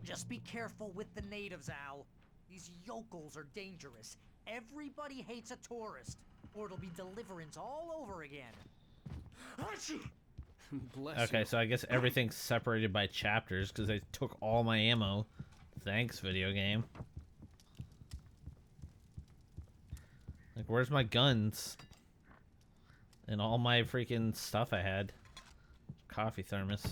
Just be careful with the natives, Al. These yokels are dangerous. Everybody hates a tourist, or it'll be deliverance all over again. Bless Okay, you. so I guess everything's separated by chapters because they took all my ammo. Thanks, video game. Like, where's my guns? And all my freaking stuff I had. Coffee thermos.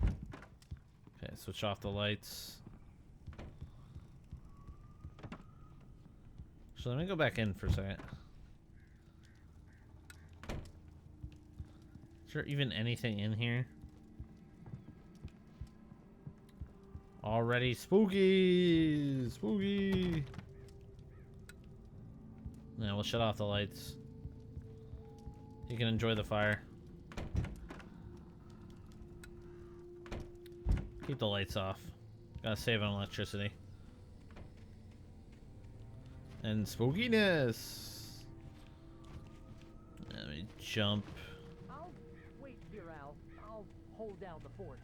Okay, switch off the lights. So let me go back in for a second. Is there even anything in here? Already spooky! Spooky! Yeah, we'll shut off the lights. You can enjoy the fire. Keep the lights off. Gotta save on electricity. And spookiness! Let me jump. I'll wait here, Al. I'll hold down the fort.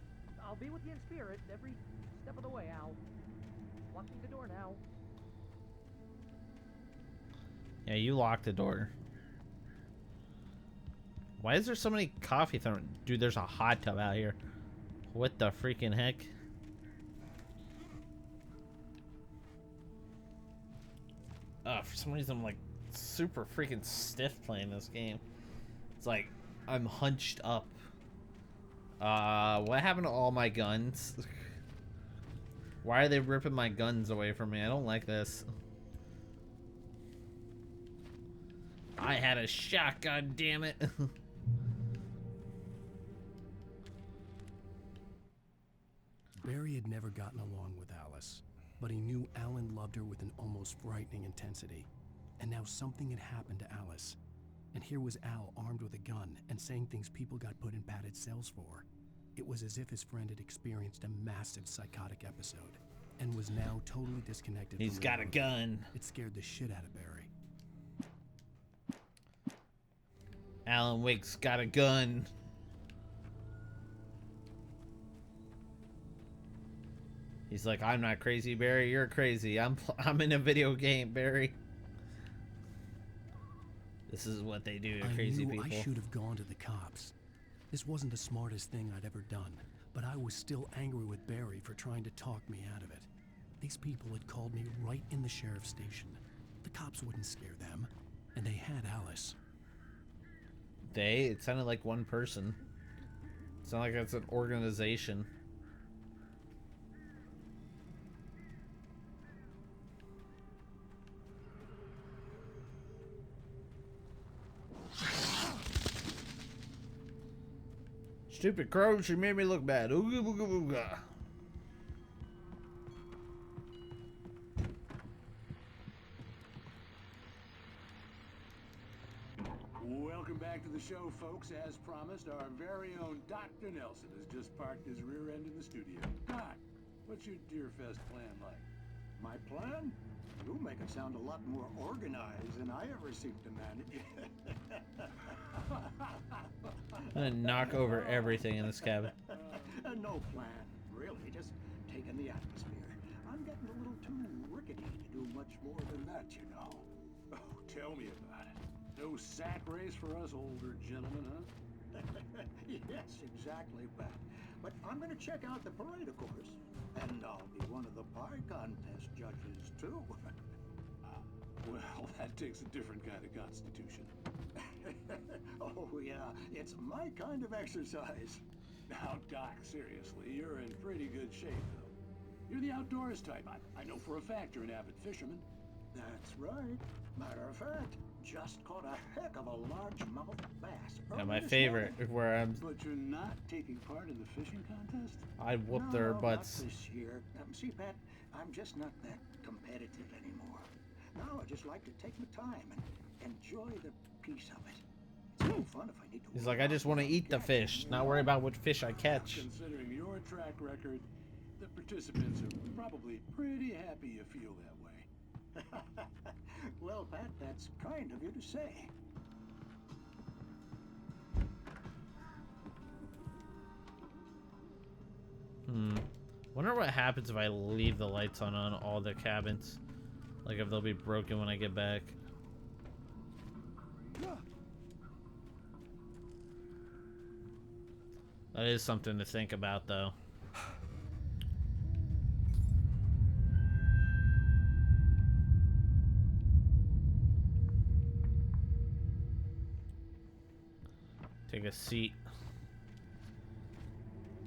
I'll be with you in spirit every step of the way, Al. Locking the door now. Yeah, you locked the door. Why is there so many coffee thermos? Dude, there's a hot tub out here. What the freaking heck? For some reason I'm like super freaking stiff playing this game. It's like I'm hunched up. What happened to all my guns? Why are they ripping my guns away from me? I don't like this. I had a shotgun, damn it. Barry had never gotten along with Alice, but he knew Alan loved her with an almost frightening intensity. And now something had happened to Alice. And here was Al armed with a gun and saying things people got put in padded cells for. It was as if his friend had experienced a massive psychotic episode and was now totally disconnected He's from got a reality. gun. It scared the shit out of Barry. Alan Wake's got a gun. He's like, I'm not crazy, Barry. You're crazy. I'm in a video game, Barry. This is what they do to crazy people. I should have gone to the cops. This wasn't the smartest thing I'd ever done, but I was still angry with Barry for trying to talk me out of it. These people had called me right in the sheriff's station. The cops wouldn't scare them, and they had Alice. They? It sounded like one person. It sounded like it's an organization. Stupid crow, she made me look bad. Ooga booga booga. Welcome back to the show, folks. As promised, our very own Dr. Nelson has just parked his rear end in the studio. Doc, what's your Deerfest plan like? My plan? You make it sound a lot more organized than I ever seem to manage. I'm gonna knock over everything in this cabin. No plan, really. Just taking the atmosphere. I'm getting a little too rickety to do much more than that, you know. Oh, tell me about it. No sack race for us older gentlemen, huh? Yes, exactly, Pat. But I'm going to check out the parade, of course. And I'll be one of the pie contest judges, too. Well, that takes a different kind of constitution. Oh, yeah. It's my kind of exercise. Now, Doc, seriously, you're in pretty good shape, though. You're the outdoors type. I know for a fact you're an avid fisherman. That's right. Matter of fact, just caught a heck of a largemouth bass. Yeah, my early this favorite, morning. where But you're not taking part in the fishing contest? I whoop their No, butts. not this year. See, Pat, I'm just not that competitive anymore. Now I just like to take my time and enjoy the piece of it. It's no fun if I need to. He's like, I just want to eat the fish, not worry about what fish I catch. Considering your track record, the participants are probably pretty happy you feel that way. Well, Pat, that's kind of you to say. Wonder what happens if I leave the lights on all the cabins. Like if they'll be broken when I get back. That is something to think about, though. Take a seat.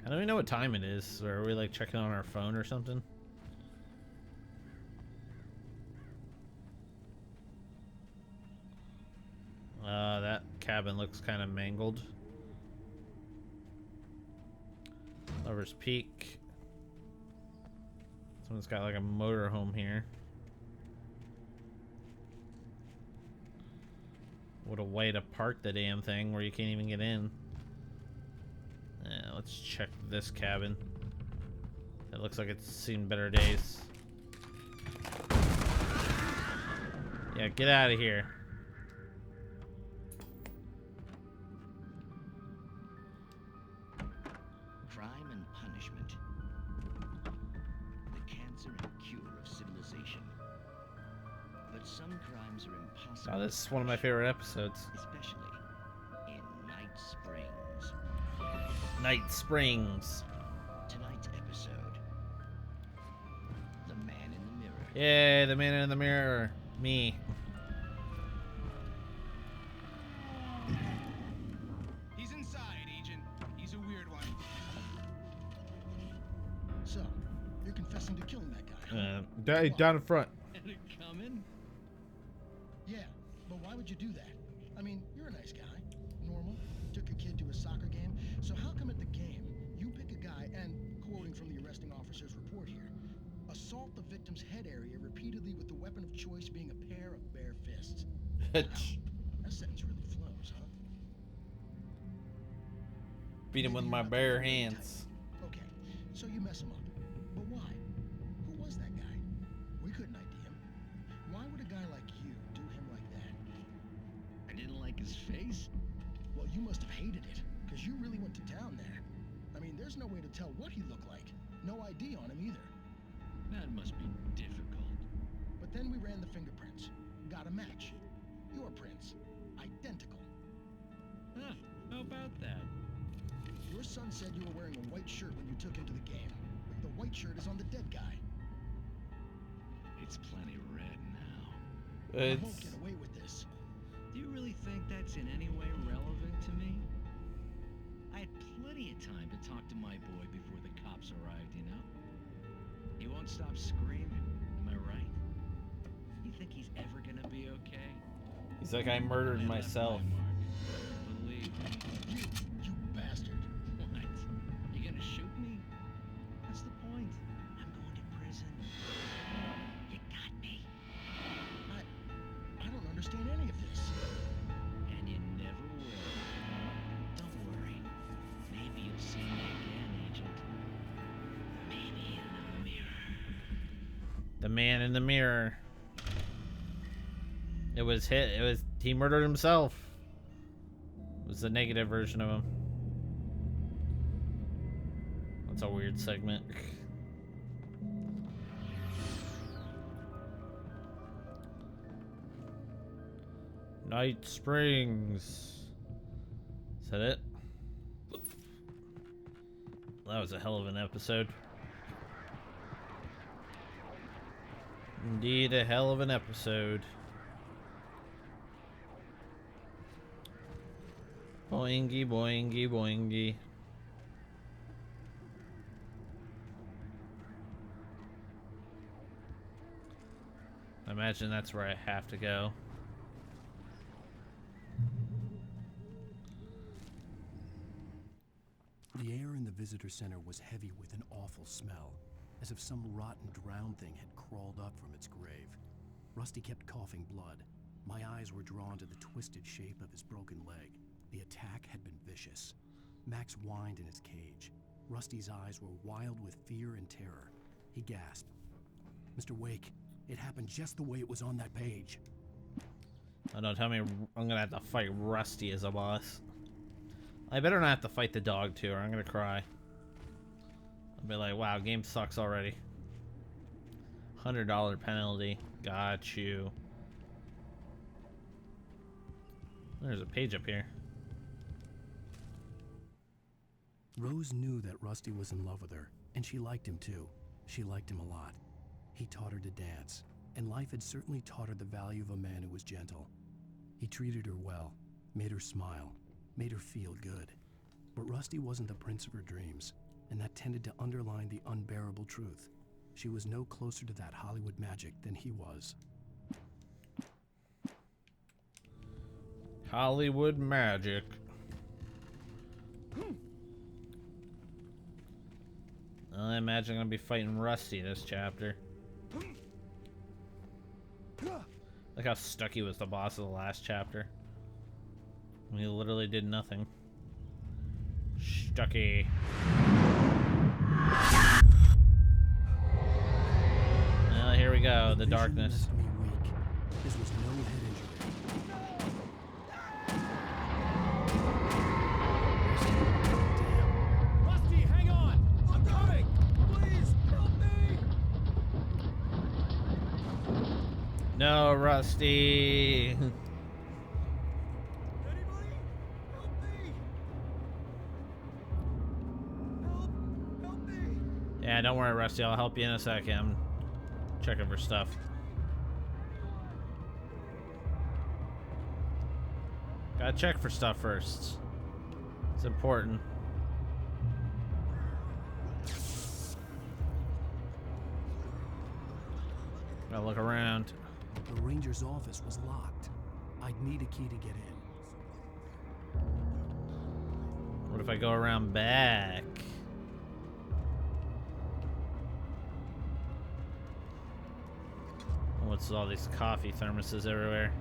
I don't even know what time it is. Or are we like checking on our phone or something? That cabin looks kind of mangled. Lover's Peak. Someone's got like a motor home here. What a way to park the damn thing where you can't even get in. Let's check this cabin. It looks like it's seen better days. Yeah, get out of here. Crime and punishment. The cancer and cure of civilization. But some crimes are impossible. Oh, this is one of my favorite episodes. Especially in Night Springs. Night Springs. Tonight's episode. The Man in the Mirror. Yay, the man in the mirror. Me. He's inside, Agent. He's a weird one. So, you're confessing to killing that guy? Down in front. And it coming? Yeah, but why would you do that? I mean, you're a nice guy. Normal. Took a kid to a soccer game. So how come at the game, you pick a guy and, quoting from the arresting officer's report here, assault the victim's head area repeatedly with the weapon of choice being a pair of bare fists? Wow, that sentence really flows, huh? Beat him with Maybe my you're not bare the right hands. type. Okay, so you mess him up. But why? Who was that guy? We couldn't ID him. Why would a guy like you do him like that? I didn't like his face. Well, you must have hated it, because you really went to town there. I mean, there's no way to tell what he looked like. No ID on him either. That must be difficult. But then we ran the fingerprints. Got a match. Your prints. Identical. Huh, how about that? Your son said you were wearing a white shirt when you took him to the game. The white shirt is on the dead guy. It's plenty red now. I won't get away with this. Do you really think that's in any way relevant to me? I had plenty of time to talk to my boy before the cops arrived, you know? He won't stop screaming, am I right? You think he's ever gonna be okay? He's like, I murdered I left myself. my mark. Believe me. You bastard. What? You gonna shoot me? What's the point? I'm going to prison. You got me. I don't understand any of this. And you never will. Don't worry. Maybe you'll see me again, Agent. Maybe in the mirror. The man in the mirror. It was he murdered himself. It was the negative version of him. That's a weird segment. Night Springs. Is that it? That was a hell of an episode. Indeed, a hell of an episode. Boingy, boingy, boingy. I imagine that's where I have to go. The air in the visitor center was heavy with an awful smell, as if some rotten drowned thing had crawled up from its grave. Rusty kept coughing blood. My eyes were drawn to the twisted shape of his broken leg. The attack had been vicious. Max whined in his cage. Rusty's eyes were wild with fear and terror. He gasped. Mr. Wake, it happened just the way it was on that page. Oh, don't tell me I'm gonna have to fight Rusty as a boss. I better not have to fight the dog too, or I'm gonna cry. I'll be like, wow, game sucks already. $100 penalty. Got you. There's a page up here. Rose knew that Rusty was in love with her, and she liked him too. She liked him a lot. He taught her to dance, and life had certainly taught her the value of a man who was gentle. He treated her well, made her smile, made her feel good. But Rusty wasn't the prince of her dreams, and that tended to underline the unbearable truth. She was no closer to that Hollywood magic than he was. Hollywood magic. I imagine I'm gonna be fighting Rusty this chapter. Look how stuck he was the boss of the last chapter. He literally did nothing. Stucky. Well, here we go, the darkness. Left me weak. This was no head injury. Rusty, hang on! I'm coming! Please, help me! No, Rusty. Anybody? Help me! Help me! Yeah, don't worry, Rusty. I'll help you in a second. I'm checking for stuff. Gotta check for stuff first. It's important. Gotta look around. The ranger's office was locked. I'd need a key to get in. What if I go around back? What's all these coffee thermoses everywhere?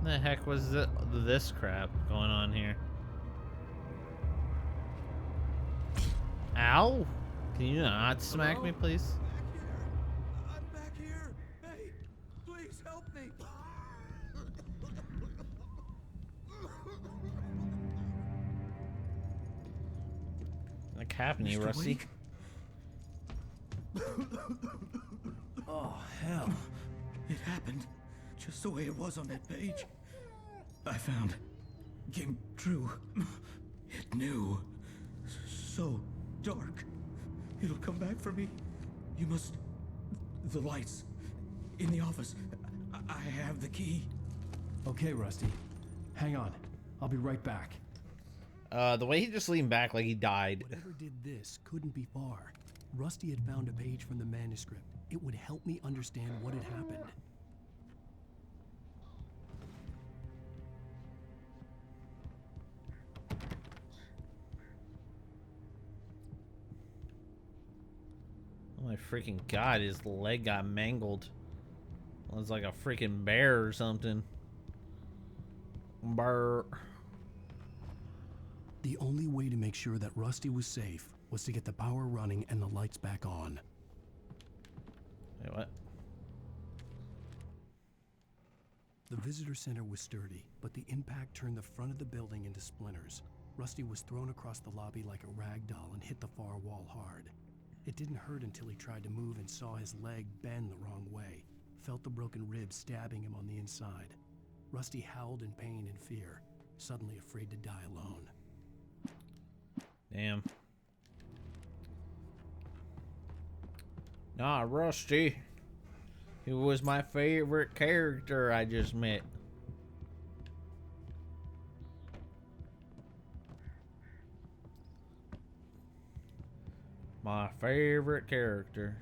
The heck was this crap going on here? Ow! Can you not smack me, please? I'm back here! Hey, please help me! What's happening, to you, Mr. Rusty? Wake? Oh, hell. It happened just the way it was on that page. I found. Came true. It knew. So dark. It'll come back for me. You must. The lights. In the office. I have the key. Okay, Rusty. Hang on. I'll be right back. The way he just leaned back like he died. Whatever did this couldn't be far. Rusty had found a page from the manuscript. It would help me understand what had happened. Oh my freaking god, his leg got mangled. It was like a freaking bear or something. Brr. The only way to make sure that Rusty was safe was to get the power running and the lights back on. Wait, what? The visitor center was sturdy, but the impact turned the front of the building into splinters. Rusty was thrown across the lobby like a rag doll and hit the far wall hard. It didn't hurt until he tried to move and saw his leg bend the wrong way, felt the broken ribs stabbing him on the inside. Rusty howled in pain and fear, suddenly afraid to die alone. Damn. Nah, Rusty. He was my favorite character I just met. My favorite character.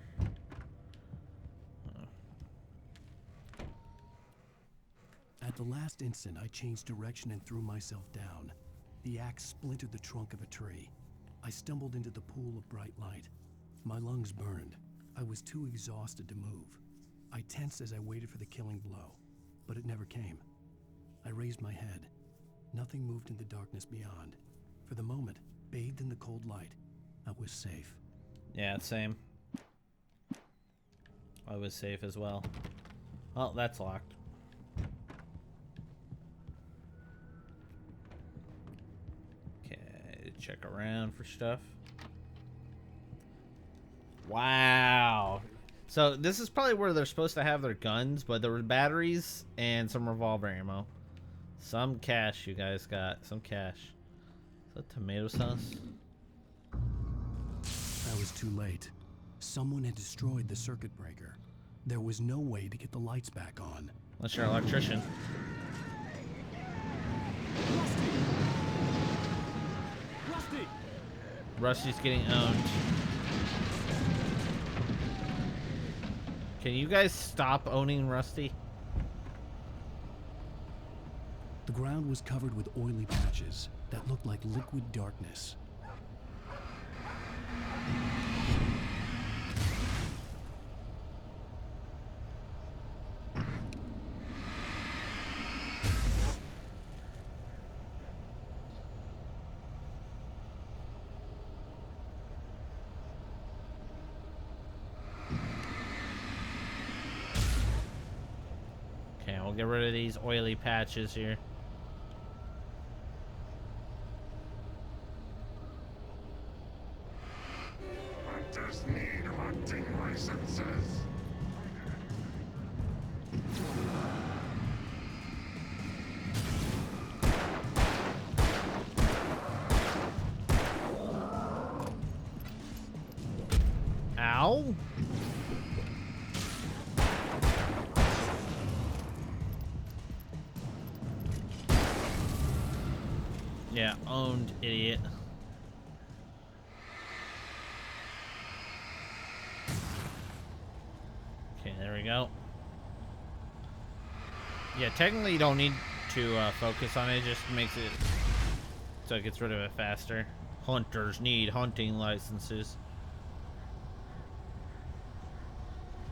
At the last instant, I changed direction and threw myself down. The axe splintered the trunk of a tree. I stumbled into the pool of bright light. My lungs burned. I was too exhausted to move. I tensed as I waited for the killing blow, but it never came. I raised my head. Nothing moved in the darkness beyond. For the moment, bathed in the cold light, I was safe. Yeah, same. I was safe as well. Oh, that's locked. Okay, check around for stuff. Wow. So this is probably where they're supposed to have their guns, but there were batteries and some revolver ammo. Some cash you guys got. Some cash. Is that tomato sauce? I was too late. Someone had destroyed the circuit breaker. There was no way to get the lights back on. Unless you're an electrician. Rusty! Rusty's getting owned. Can you guys stop owning Rusty? The ground was covered with oily patches that looked like liquid darkness. Okay, we'll get rid of these oily patches here. Hunters need hunting licenses. Ow! Yeah, owned, idiot. Okay, there we go. Yeah, technically you don't need to focus on it, it just makes it so it gets rid of it faster. Hunters need hunting licenses.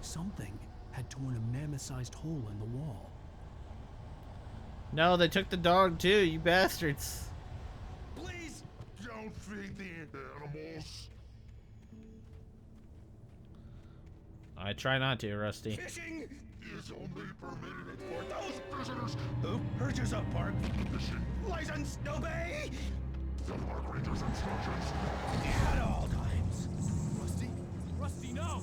Something had torn a mammoth-sized hole in the wall. No, they took the dog too, you bastards. Please don't feed the animals. I try not to, Rusty. Fishing is only permitted for those visitors who purchase a park fishing license. Obey the park ranger's instructions at all times. Rusty? Rusty, no!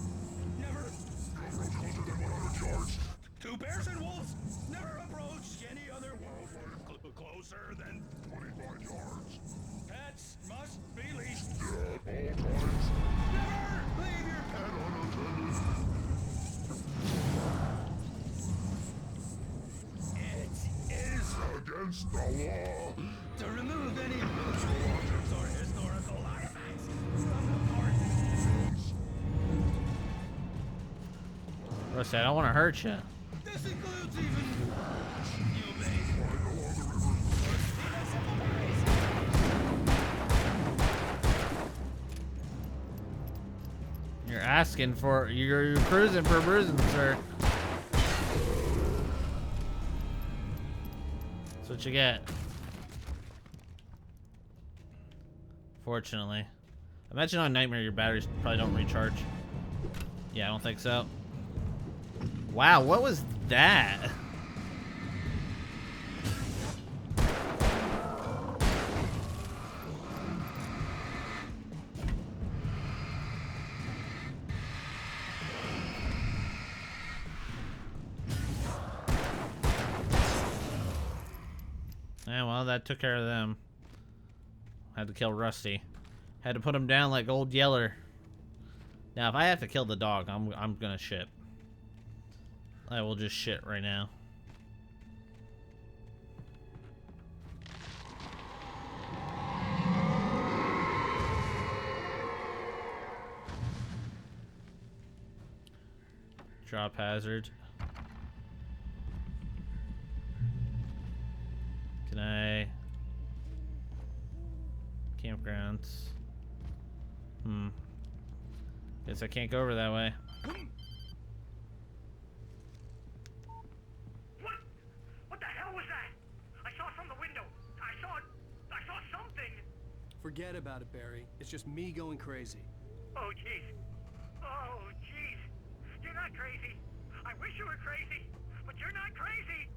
Never approach closer than 100 yards. To bears and wolves, never approach any other wildlife closer than 25 yards. Pets must be leashed at all times. Never leave your pet unattended. It is against the law to remove any cultural objects or historical artifacts from the park. Rusty, I don't want to hurt you. This includes even you, babe. You're asking for, you're cruising for bruising, sir. That's what you get. Fortunately. Imagine on Nightmare your batteries probably don't recharge. Yeah, I don't think so. Wow, what was that? Yeah, well, that took care of them. Had to kill Rusty. Had to put him down like Old Yeller. Now, if I have to kill the dog, I'm gonna shit. I will just shit right now. Drop hazard. Can I... Campgrounds. Guess I can't go over that way. What the hell was that? I saw it from the window. I saw something. Forget about it, Barry. It's just me going crazy. Oh, jeez. Oh, jeez. You not crazy. I wish you were crazy, but you're not crazy.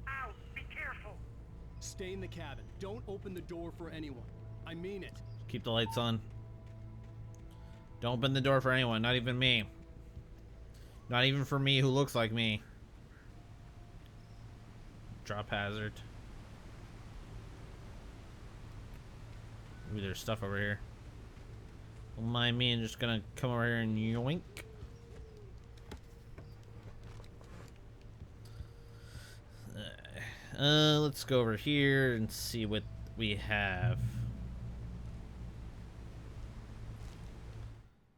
Al, be careful. Stay in the cabin. Don't open the door for anyone. I mean it. Keep the lights on. Don't open the door for anyone, not even me. Not even for me who looks like me. Drop hazard. Ooh, there's stuff over here. Don't mind me, I'm just gonna come over here and yoink. Let's go over here and see what we have.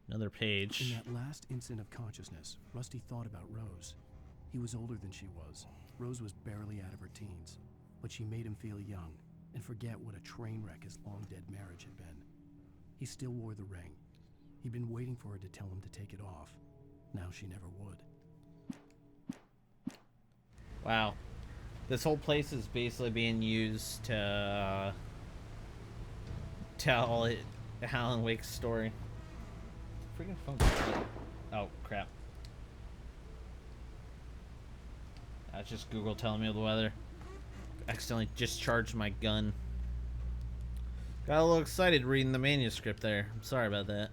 Another page. In that last instant of consciousness, Rusty thought about Rose. He was older than she was. Rose was barely out of her teens, but she made him feel young and forget what a train wreck his long-dead marriage had been. He still wore the ring. He'd been waiting for her to tell him to take it off. Now she never would. Wow. This whole place is basically being used to tell it Alan Wake's story. Freaking phone. Oh, crap. That's just Google telling me the weather. Accidentally discharged my gun. Got a little excited reading the manuscript there. I'm sorry about that.